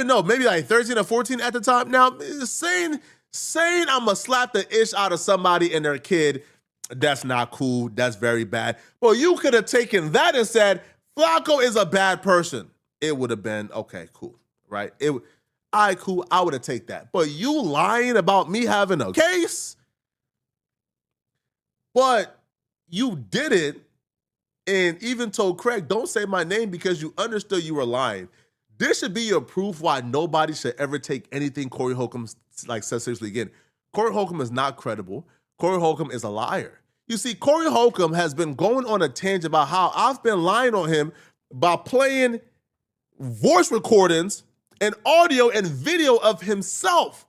know, maybe like 13 or 14 at the time. Now, saying I'm going to slap the ish out of somebody and their kid, that's not cool. That's very bad. Well, you could have taken that and said, Flakko is a bad person. It would have been, okay, cool, right? All right, cool, I would have taken that. But you lying about me having a case, but you did it and even told Craig, don't say my name because you understood you were lying. This should be your proof why nobody should ever take anything Cory Holcomb says seriously again. Cory Holcomb is not credible. Cory Holcomb is a liar. You see, Cory Holcomb has been going on a tangent about how I've been lying on him by playing voice recordings and audio and video of himself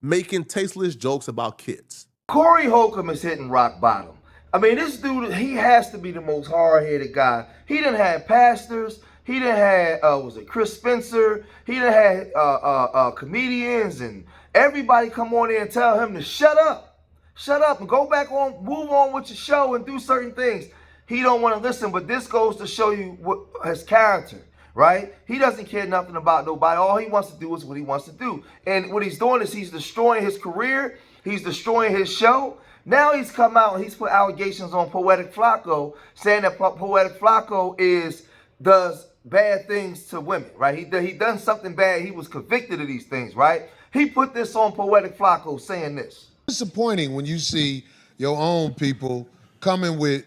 making tasteless jokes about kids. Cory Holcomb is hitting rock bottom. I mean, this dude, he has to be the most hard-headed guy. He done had pastors. He done had, was it Chris Spencer? He done had comedians and everybody come on there and tell him to shut up. Shut up and go back on, move on with your show and do certain things. He don't want to listen, but this goes to show you what his character, right? He doesn't care nothing about nobody. All he wants to do is what he wants to do. And what he's doing is he's destroying his career. He's destroying his show. Now he's come out and he's put allegations on Poetik Flakko, saying that Poetik Flakko does bad things to women, right? He done something bad. He was convicted of these things, right? He put this on Poetik Flakko saying this. Disappointing when you see your own people coming with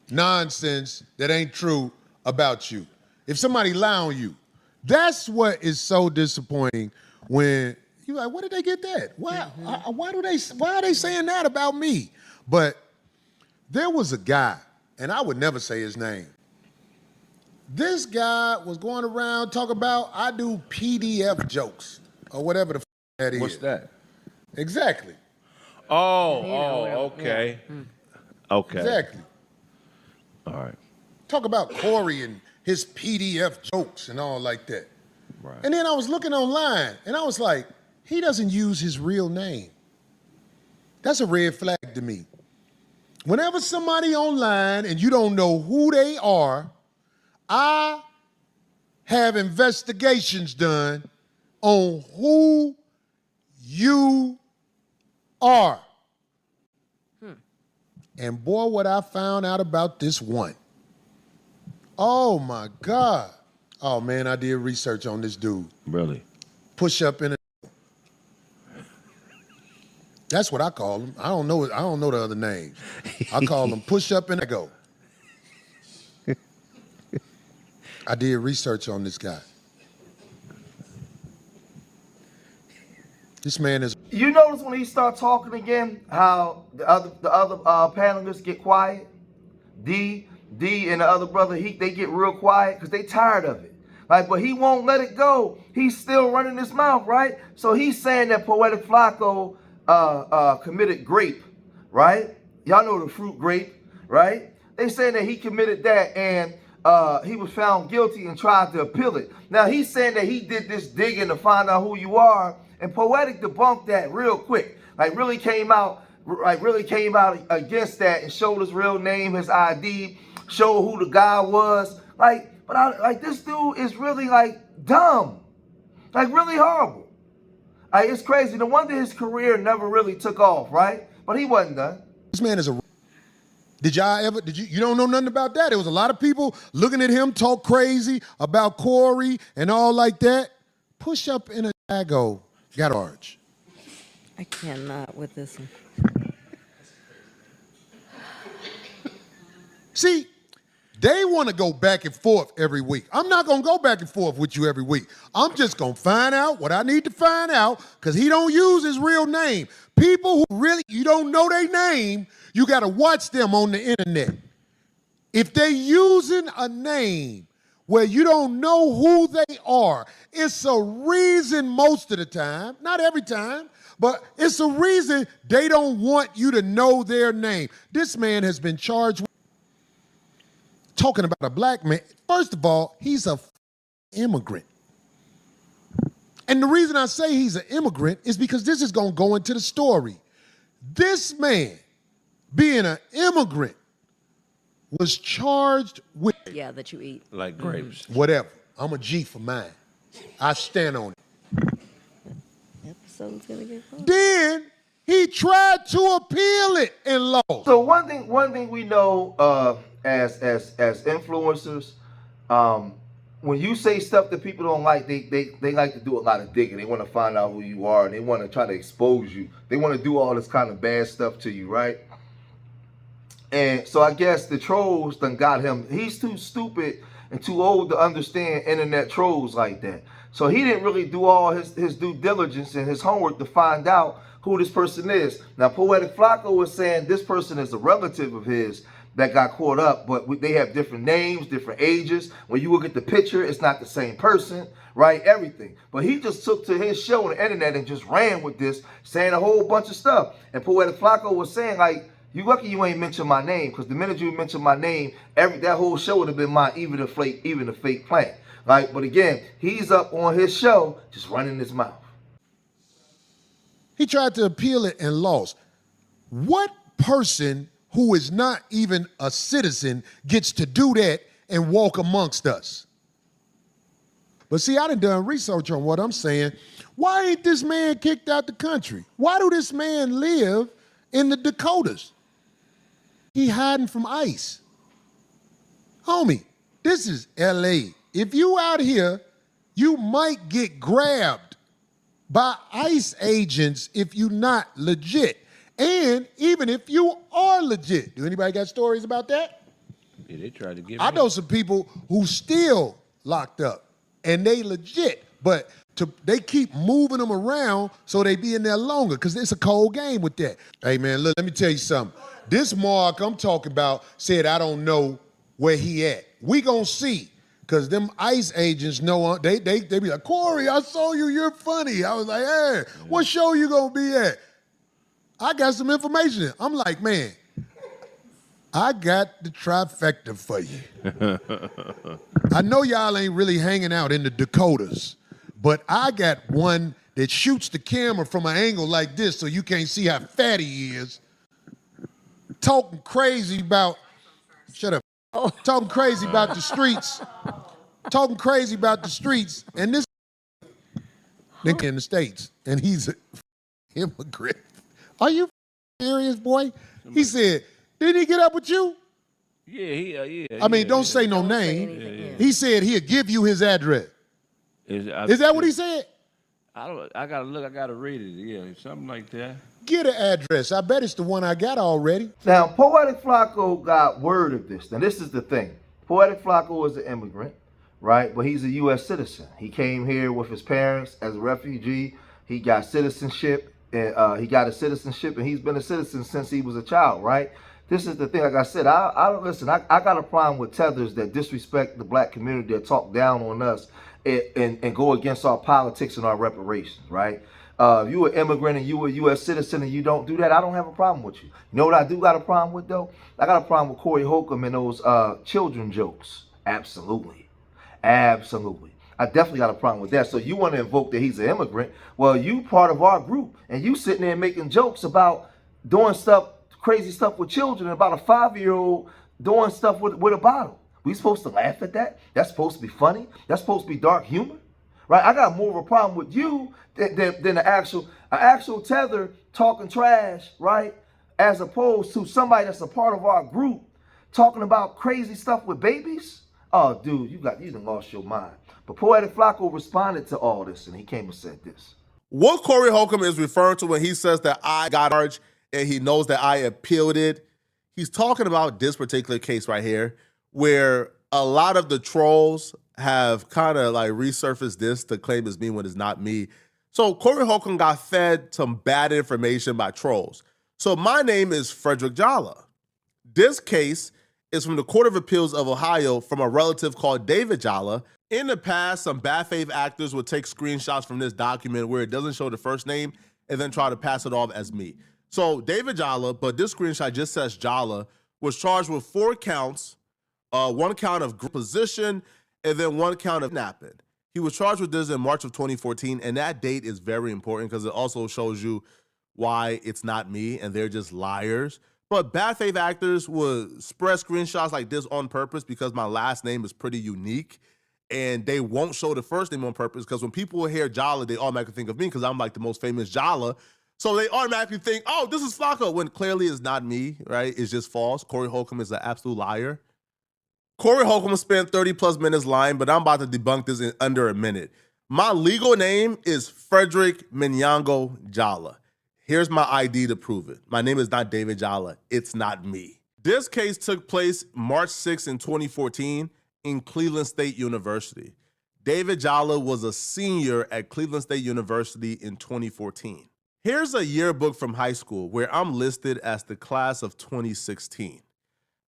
nonsense that ain't true about you. If somebody lie on you, that's what is so disappointing when you're like, where did they get that? Why are they saying that about me? But there was a guy, and I would never say his name. This guy was going around talking about, I do PDF jokes or whatever the f that is. What's that? Exactly. Okay. Okay. Exactly. All right. Talk about Cory and his PDF jokes and all like that. Right. And then I was looking online and I was like, he doesn't use his real name. That's a red flag to me. Whenever somebody online and you don't know who they are, I have investigations done on who you are. And boy, what I found out about this one. Oh my God. Oh man, I did research on this dude. Really? Push up in a. That's what I call him. I don't know the other names. I call him push up and a go. I did research on this guy. This man is. You notice when he start talking again, how the other panelists get quiet. D and the other brother, they get real quiet because they tired of it. Like, but he won't let it go. He's still running his mouth, right? So he's saying that Poetik Flakko committed grape, right? Y'all know the fruit grape, right? They saying that he committed that and he was found guilty and tried to appeal it. Now he's saying that he did this digging to find out who you are. And Poetik debunked that real quick. Really came out against that and showed his real name, his ID, showed who the guy was. This dude is really dumb. Really horrible. It's crazy. No wonder his career never really took off, right? But he wasn't done. This man is a. You don't know nothing about that? There was a lot of people looking at him talk crazy about Cory and all like that. Push up in a dago. Got arch. I cannot with this one. See, they want to go back and forth every week. I'm not going to go back and forth with you every week. I'm just going to find out what I need to find out because he don't use his real name. People who really, you don't know their name, you got to watch them on the internet. If they using a name where you don't know who they are, it's a reason most of the time, not every time, but it's a reason they don't want you to know their name. This man has been charged with talking about a black man. First of all, he's a immigrant. And the reason I say he's an immigrant is because this is going to go into the story. This man, being an immigrant, was charged with... Yeah, that you eat. Like grapes. Whatever. I'm a G for mine. I stand on it. Episode's gonna get close. Then he tried to appeal it and lost. So one thing we know as influencers, when you say stuff that people don't like, they like to do a lot of digging. They want to find out who you are and they want to try to expose you. They want to do all this kind of bad stuff to you, right? And so I guess the trolls done got him. He's too stupid and too old to understand internet trolls like that. So he didn't really do all his due diligence and his homework to find out who this person is. Now, Poetik Flakko was saying this person is a relative of his that got caught up, but they have different names, different ages. When you look at the picture, it's not the same person, right? Everything. But he just took to his show on the internet and just ran with this, saying a whole bunch of stuff. And Poetik Flakko was saying, like, you lucky you ain't mentioned my name, because the minute you mentioned my name, that whole show would have been mine, even the fake plan. Right? But again, he's up on his show, just running his mouth. He tried to appeal it and lost. What person who is not even a citizen gets to do that and walk amongst us? But see, I done research on what I'm saying. Why ain't this man kicked out the country? Why do this man live in the Dakotas? He hiding from ICE. Homie, this is LA. If you out here, you might get grabbed by ICE agents if you not legit. And even if you are legit. Do anybody got stories about that? Yeah, they tried to get I me. know some people who still locked up and they legit, but they keep moving them around so they be in there longer because it's a cold game with that. Hey man, look, let me tell you something. This Mark I'm talking about said I don't know where he at. We gonna see. Because them ICE agents know, they be like, Cory, I saw you, you're funny. I was like, hey, what show you gonna be at? I got some information. I'm like, man, I got the trifecta for you. I know y'all ain't really hanging out in the Dakotas, but I got one that shoots the camera from an angle like this so you can't see how fat he is. Talking crazy about, shut up. Talking crazy about the streets. Talking crazy about the streets. And this nigga in the States. And he's an immigrant. Are you serious, boy? He said, didn't he get up with you? Yeah. I mean, don't say no name. He said he'll give you his address. Is that what he said? I gotta look, I gotta read it. Yeah, something like that. Get an address. I bet it's the one I got already. Now, Poetik Flakko got word of this. Now, this is the thing. Poetik Flakko is an immigrant, right? But he's a U.S. citizen. He came here with his parents as a refugee. He got citizenship, and and he's been a citizen since he was a child, right? This is the thing. Like I said, I don't listen. I got a problem with tethers that disrespect the black community, that talk down on us, and go against our politics and our reparations, right? If you an immigrant and you a U.S. citizen and you don't do that, I don't have a problem with you. You know what I do got a problem with, though? I got a problem with Cory Holcomb and those children jokes. Absolutely. Absolutely. I definitely got a problem with that. So you want to invoke that he's an immigrant. Well, you part of our group, and you sitting there making jokes about doing stuff, crazy stuff with children, about a 5-year-old doing stuff with a bottle. We supposed to laugh at that? That's supposed to be funny? That's supposed to be dark humor? Right? I got more of a problem with you than an actual tether talking trash, right? As opposed to somebody that's a part of our group talking about crazy stuff with babies. Oh, dude, you done lost your mind. But Poetik Flakko responded to all this, and he came and said this. What Cory Holcomb is referring to when he says that I got charged and he knows that I appealed it, he's talking about this particular case right here, where a lot of the trolls have kind of like resurfaced this to claim it's me when it's not me. So Cory Holcomb got fed some bad information by trolls. So my name is Frederick Jalla. This case is from the Court of Appeals of Ohio from a relative called David Jalla. In the past, some bad faith actors would take screenshots from this document where it doesn't show the first name and then try to pass it off as me. So David Jalla, but this screenshot just says Jalla, was charged with 4 counts, 1 count of position, and then 1 count of kidnapping. He was charged with this in March of 2014, and that date is very important because it also shows you why it's not me and they're just liars. But bad faith actors would spread screenshots like this on purpose because my last name is pretty unique. and they won't show the first name on purpose because when people hear Jala, they automatically think of me because I'm like the most famous Jala. So they automatically think, oh, this is Flakko, when clearly it's not me, right? It's just false. Cory Holcomb is an absolute liar. Cory Holcomb spent 30 plus minutes lying, but I'm about to debunk this in under a minute. My legal name is Frederick Minyango Jala. Here's my ID to prove it. My name is not David Jala. It's not me. This case took place March 6 in 2014 in Cleveland State University. David Jala was a senior at Cleveland State University in 2014. Here's a yearbook from high school where I'm listed as the class of 2016.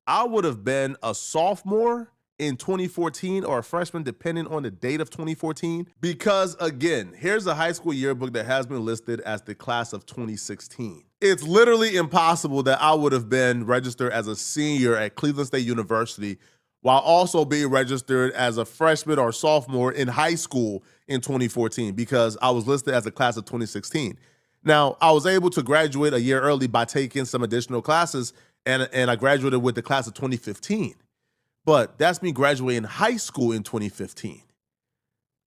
I would have been a sophomore in 2014 or a freshman, depending on the date of 2014. Because again, here's a high school yearbook that has been listed as the class of 2016. It's literally impossible that I would have been registered as a senior at Cleveland State University while also being registered as a freshman or sophomore in high school in 2014 because I was listed as a class of 2016. Now, I was able to graduate a year early by taking some additional classes, and I graduated with the class of 2015. But that's me graduating high school in 2015.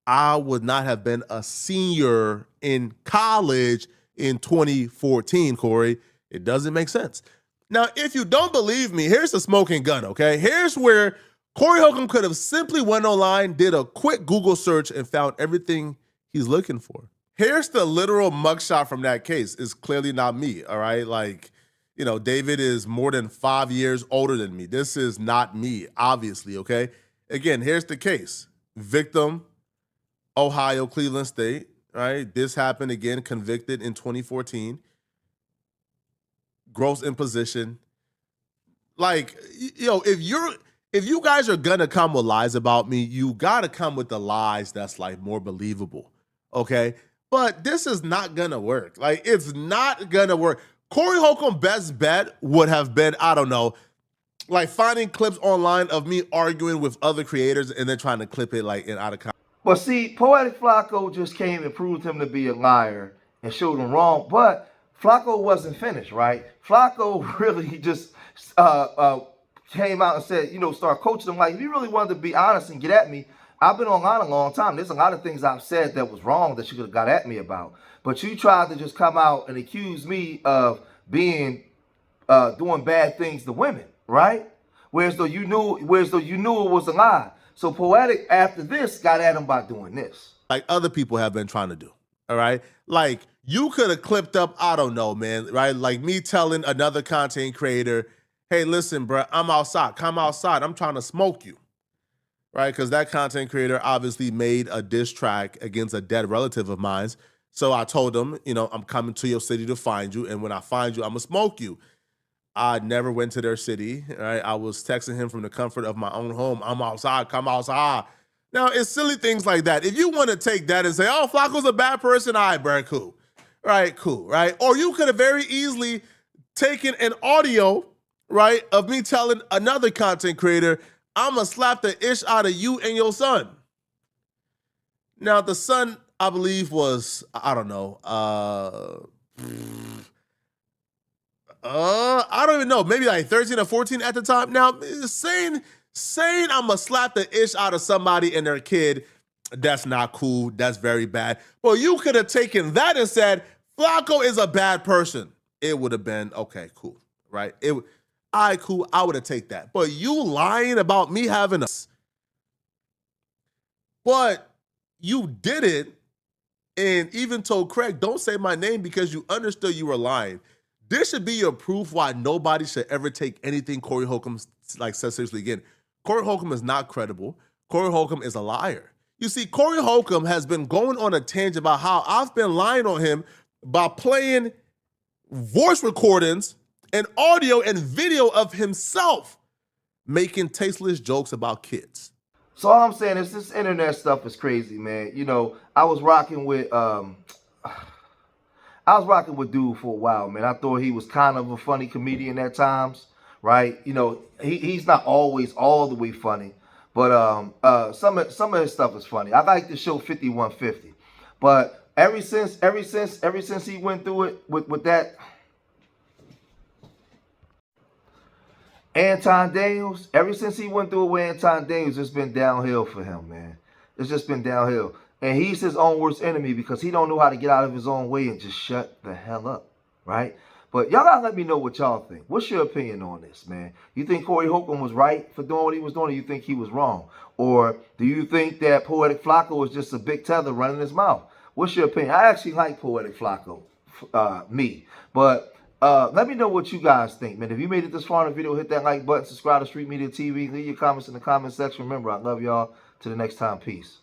I would not have been a senior in college in 2014, Cory. It doesn't make sense. Now, if you don't believe me, here's the smoking gun, okay? Here's where Cory Holcomb could have simply went online, did a quick Google search, and found everything he's looking for. Here's the literal mugshot from that case. It's clearly not me, all right? Like, you know, David is more than 5 years older than me. This is not me, obviously, okay? Again, here's the case. Victim, Ohio, Cleveland State, right? This happened again, convicted in 2014. Gross imposition. Like, you know, if you guys are gonna come with lies about me, you gotta come with the lies that's like more believable, okay? But this is not gonna work. Like, it's not gonna work. Cory Holcomb's best bet would have been, I don't know, like finding clips online of me arguing with other creators and then trying to clip it like in out of context. But see, Poetik Flakko just came and proved him to be a liar and showed him wrong. But Flakko wasn't finished, right? Flakko really just came out and said, you know, start coaching him. Like, if you really wanted to be honest and get at me, I've been online a long time. There's a lot of things I've said that was wrong that you could have got at me about. But you tried to just come out and accuse me of being doing bad things to women, right? Whereas though you knew it was a lie. So Poetik, after this, got at him by doing this. Like other people have been trying to do, all right? Like, you could have clipped up, I don't know, man, right? Like me telling another content creator, hey, listen, bro, I'm outside. Come outside. I'm trying to smoke you. Right? Because that content creator obviously made a diss track against a dead relative of mine. So I told him, you know, I'm coming to your city to find you. And when I find you, I'm going to smoke you. I never went to their city. Right? I was texting him from the comfort of my own home. I'm outside. Come outside. Now, it's silly things like that. If you want to take that and say, oh, Flakko's a bad person, all right, bro, cool. Right, cool, right? Or you could have very easily taken an audio, right, of me telling another content creator, I'm going to slap the ish out of you and your son. Now, the son, I believe, was, I don't know, I don't even know, maybe like 13 or 14 at the time. Now, saying I'm going to slap the ish out of somebody and their kid, that's not cool. That's very bad. Well, you could have taken that and said, Flakko is a bad person. It would have been, okay, cool, right? All right, cool, I would have taken that. But you lying about me having a... But you did it and even told Craig, don't say my name because you understood you were lying. This should be your proof why nobody should ever take anything Cory Holcomb like says seriously again. Cory Holcomb is not credible. Cory Holcomb is a liar. You see, Cory Holcomb has been going on a tangent about how I've been lying on him by playing voice recordings and audio and video of himself making tasteless jokes about kids. So all I'm saying is this internet stuff is crazy, man. You know, I was rocking with dude for a while, man. I thought he was kind of a funny comedian at times, right? You know, he's not always all the way funny, but some of his stuff is funny. I like the show 5150, but ever since he went through it with that Anton Daniels, ever since he went through it with Anton Daniels, it's been downhill for him, man. It's just been downhill. And he's his own worst enemy because he don't know how to get out of his own way and just shut the hell up, right? But y'all gotta let me know what y'all think. What's your opinion on this, man? You think Cory Holcomb was right for doing what he was doing, or you think he was wrong? Or do you think that Poetik Flakko was just a big tether running his mouth? What's your opinion? I actually like Poetik Flakko, but let me know what you guys think, man. If you made it this far in the video, hit that like button, subscribe to Street Media TV, leave your comments in the comment section. Remember, I love y'all. Till the next time, peace.